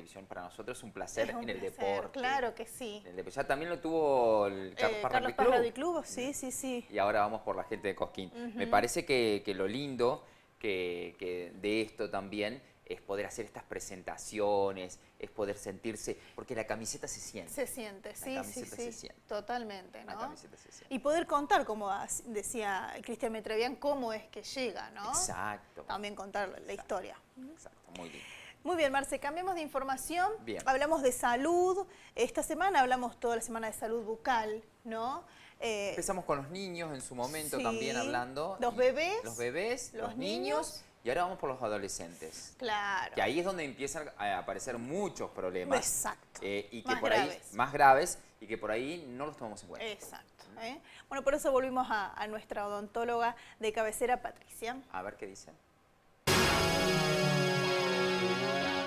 televisión para nosotros es un placer Es un en el placer, deporte. claro que sí. Ya también lo tuvo el Carlos Paz Carlos Rugby Paz Club. Rugby Club, sí, sí, sí. Y ahora vamos por la gente de Cosquín. Me parece que lo lindo que de esto también es poder hacer estas presentaciones, es poder sentirse, porque la camiseta se siente. Se siente, sí, La sí, camiseta sí, se siente. totalmente, La ¿no? camiseta se siente. Y poder contar, como decía Cristian Metrevián, cómo es que llega, ¿no? Exacto. También contar la historia. Exacto, muy lindo. Muy bien, Marce, cambiamos de información. Bien. Hablamos de salud. Esta semana hablamos toda la semana de salud bucal, ¿no? Empezamos con los niños en su momento sí, también hablando. Los bebés. Los bebés, los niños. Y ahora vamos por los adolescentes. Claro. Que ahí es donde empiezan a aparecer muchos problemas. Exacto. Y que Más por graves. ahí, más graves, y que por ahí no los tomamos en cuenta. Exacto. Bueno, por eso volvimos a nuestra odontóloga de cabecera, Patricia. A ver qué dice.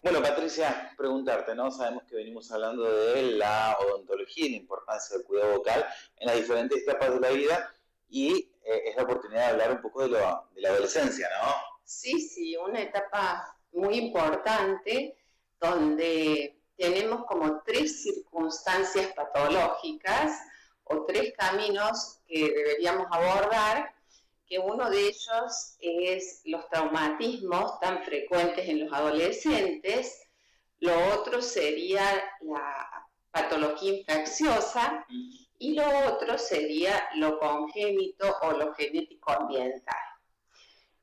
Bueno, Patricia, preguntarte, ¿no? Sabemos que venimos hablando de la odontología y la importancia del cuidado bucal en las diferentes etapas de la vida y es la oportunidad de hablar un poco de la adolescencia, ¿no? Sí, una etapa muy importante donde tenemos como 3 circunstancias patológicas o 3 caminos que deberíamos abordar, que uno de ellos es los traumatismos tan frecuentes en los adolescentes, lo otro sería la patología infecciosa y lo otro sería lo congénito o lo genético ambiental.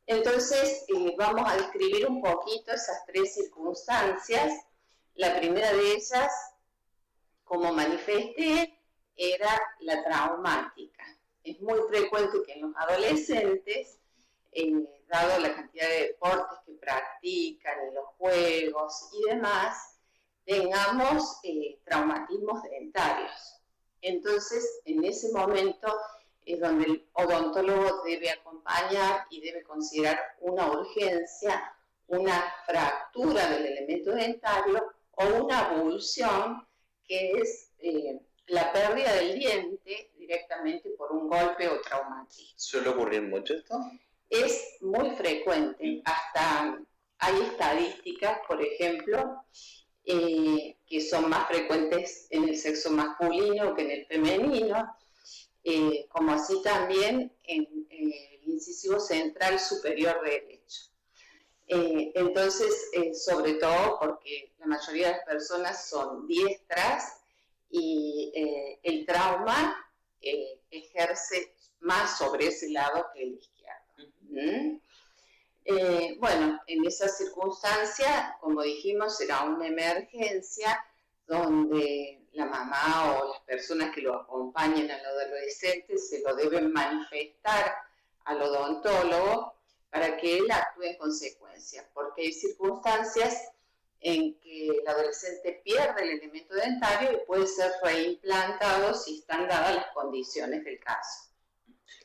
Entonces, vamos a describir un poquito esas 3 circunstancias. La primera de ellas, como manifesté, era la traumática. Es muy frecuente que en los adolescentes, dado la cantidad de deportes que practican, y los juegos y demás, tengamos traumatismos dentarios. Entonces, en ese momento es donde el odontólogo debe acompañar y debe considerar una urgencia, una fractura del elemento dentario o una avulsión, que es la pérdida del diente directamente por un golpe o traumatismo. ¿Suele ocurrir mucho esto? Es muy frecuente, hasta hay estadísticas, por ejemplo, que son más frecuentes en el sexo masculino que en el femenino, como así también en el incisivo central superior derecho. Entonces, sobre todo porque la mayoría de las personas son diestras y el trauma ejerce más sobre ese lado que el izquierdo. Bueno, en esa circunstancia, como dijimos, será una emergencia donde la mamá o las personas que lo acompañen al adolescente se lo deben manifestar al odontólogo para que él actúe en consecuencia, porque hay circunstancias en que el adolescente pierde el elemento dentario y puede ser reimplantado si están dadas las condiciones del caso.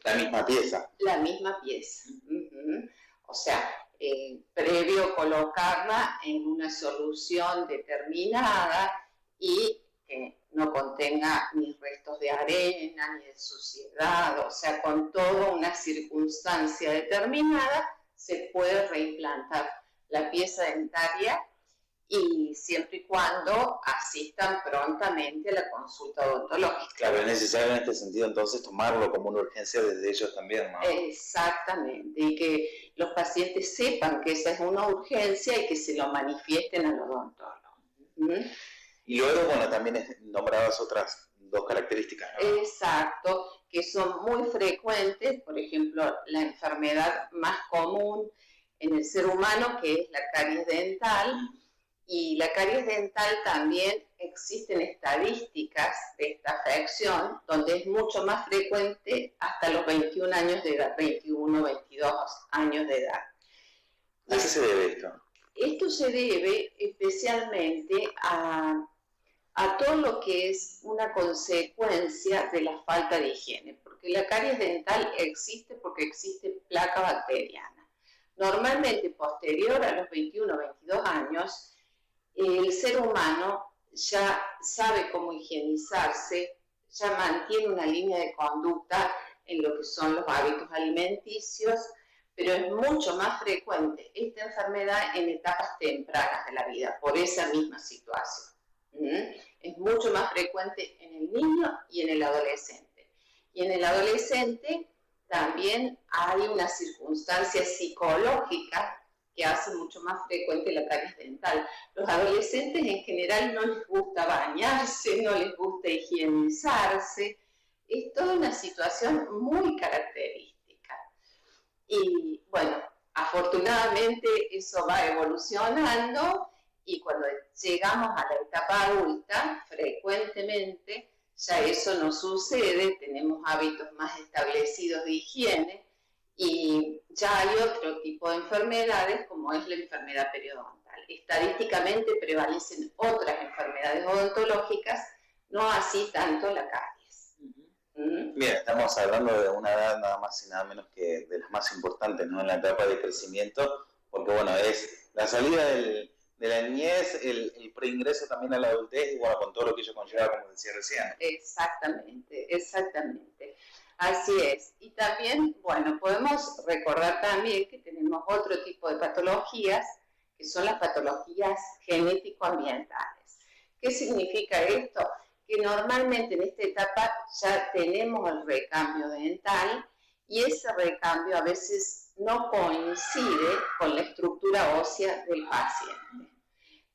La misma pieza. La misma pieza. O sea, previo colocarla en una solución determinada y que no contenga ni restos de arena, ni de suciedad, o sea, con toda una circunstancia determinada se puede reimplantar la pieza dentaria y siempre y cuando asistan prontamente a la consulta odontológica. Claro, es necesario en este sentido entonces tomarlo como una urgencia desde ellos también, ¿no? Exactamente, y que los pacientes sepan que esa es una urgencia y que se lo manifiesten al odontólogo. Y luego, bueno, también nombradas otras 2 características, ¿no? Exacto, que son muy frecuentes, por ejemplo, la enfermedad más común en el ser humano, que es la caries dental, y la caries dental también existen estadísticas de esta afección, donde es mucho más frecuente hasta los 21 años de edad, 21, 22 años de edad. ¿A qué se debe esto? Esto se debe especialmente a todo lo que es una consecuencia de la falta de higiene, porque la caries dental existe porque existe placa bacteriana. Normalmente, posterior a los 21 o 22 años, el ser humano ya sabe cómo higienizarse, ya mantiene una línea de conducta en lo que son los hábitos alimenticios, pero es mucho más frecuente esta enfermedad en etapas tempranas de la vida, por esa misma situación. Es mucho más frecuente en el niño y en el adolescente. Y en el adolescente también hay una circunstancia psicológica que hace mucho más frecuente la caries dental. Los adolescentes en general no les gusta bañarse, no les gusta higienizarse. Es toda una situación muy característica. Y bueno, afortunadamente eso va evolucionando y cuando llegamos a la etapa adulta, frecuentemente ya eso no sucede, tenemos hábitos más establecidos de higiene y ya hay otro tipo de enfermedades como es la enfermedad periodontal. Estadísticamente prevalecen otras enfermedades odontológicas, no así tanto la caries. Bien, estamos hablando de una edad nada más y nada menos que de las más importantes, ¿no? En la etapa de crecimiento, porque bueno, es la salida de la niñez, el preingreso también a la adultez y bueno, con todo lo que ello conlleva, como decía recién. Exactamente, exactamente. Así es. Y también, bueno, podemos recordar también que tenemos otro tipo de patologías, que son las patologías genético-ambientales. ¿Qué significa esto? Que normalmente en esta etapa ya tenemos el recambio dental y ese recambio a veces no coincide con la estructura ósea del paciente.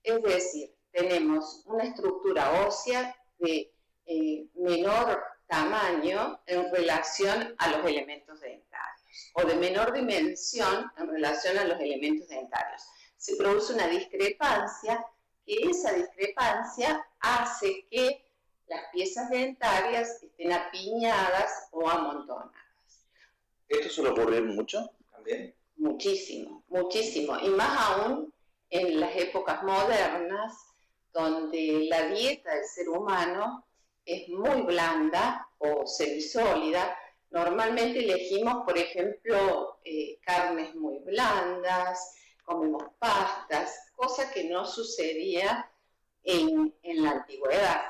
Es decir, tenemos una estructura ósea de menor tamaño en relación a los elementos dentarios o de menor dimensión en relación a los elementos dentarios. Se produce una discrepancia que esa discrepancia hace que las piezas dentarias estén apiñadas o amontonadas. ¿Esto suele ocurrir mucho también? Muchísimo, muchísimo. Y más aún en las épocas modernas, donde la dieta del ser humano es muy blanda o semisólida. Normalmente elegimos, por ejemplo, carnes muy blandas, comemos pastas, cosa que no sucedía en la antigüedad.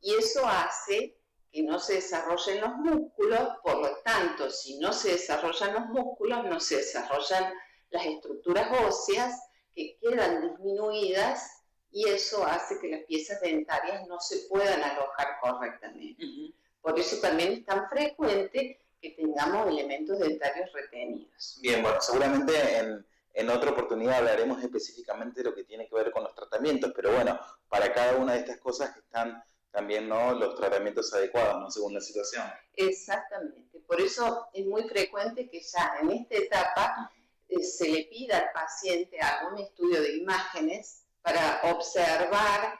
Y eso hace que no se desarrollen los músculos, por lo tanto, si no se desarrollan los músculos, no se desarrollan las estructuras óseas que quedan disminuidas y eso hace que las piezas dentarias no se puedan alojar correctamente. Por eso también es tan frecuente que tengamos elementos dentarios retenidos. Bien, bueno, seguramente en otra oportunidad hablaremos específicamente de lo que tiene que ver con los tratamientos, pero bueno, para cada una de estas cosas están también, ¿no?, los tratamientos adecuados, ¿no?, según la situación. Exactamente, por eso es muy frecuente que ya en esta etapa se le pida al paciente algún estudio de imágenes para observar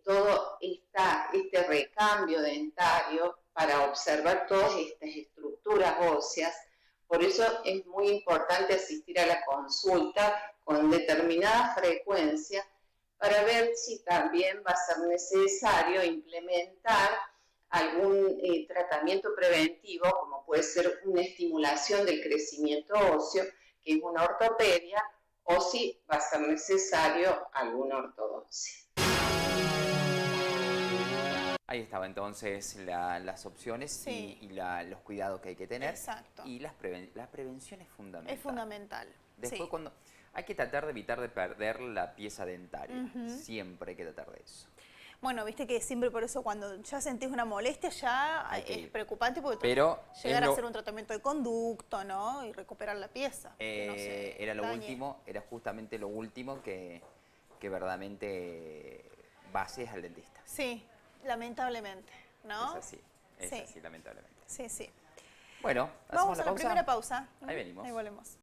todo este recambio dentario, para observar todas estas estructuras óseas. Por eso es muy importante asistir a la consulta con determinada frecuencia para ver si también va a ser necesario implementar algún tratamiento preventivo, como puede ser una estimulación del crecimiento óseo, que es una ortopedia, o si va a ser necesario alguna ortodoncia. Ahí estaba entonces las opciones Sí. y los cuidados que hay que tener. Exacto. Y la prevención es fundamental. Es fundamental. Después Sí. cuando hay que tratar de evitar de perder la pieza dentaria. Siempre hay que tratar de eso. Bueno, viste que siempre por eso cuando ya sentís una molestia ya Hay que es ir. preocupante porque Pero llegar es a lo- hacer un tratamiento de conducto, ¿no? Y recuperar la pieza. Que no se era lo dañe. último, era justamente lo último que verdaderamente bases al dentista. Sí, lamentablemente, ¿no? Es Sí. así, lamentablemente. Sí, sí. Bueno, Vamos hacemos a la pausa. primera pausa. Ahí venimos. Ahí volvemos.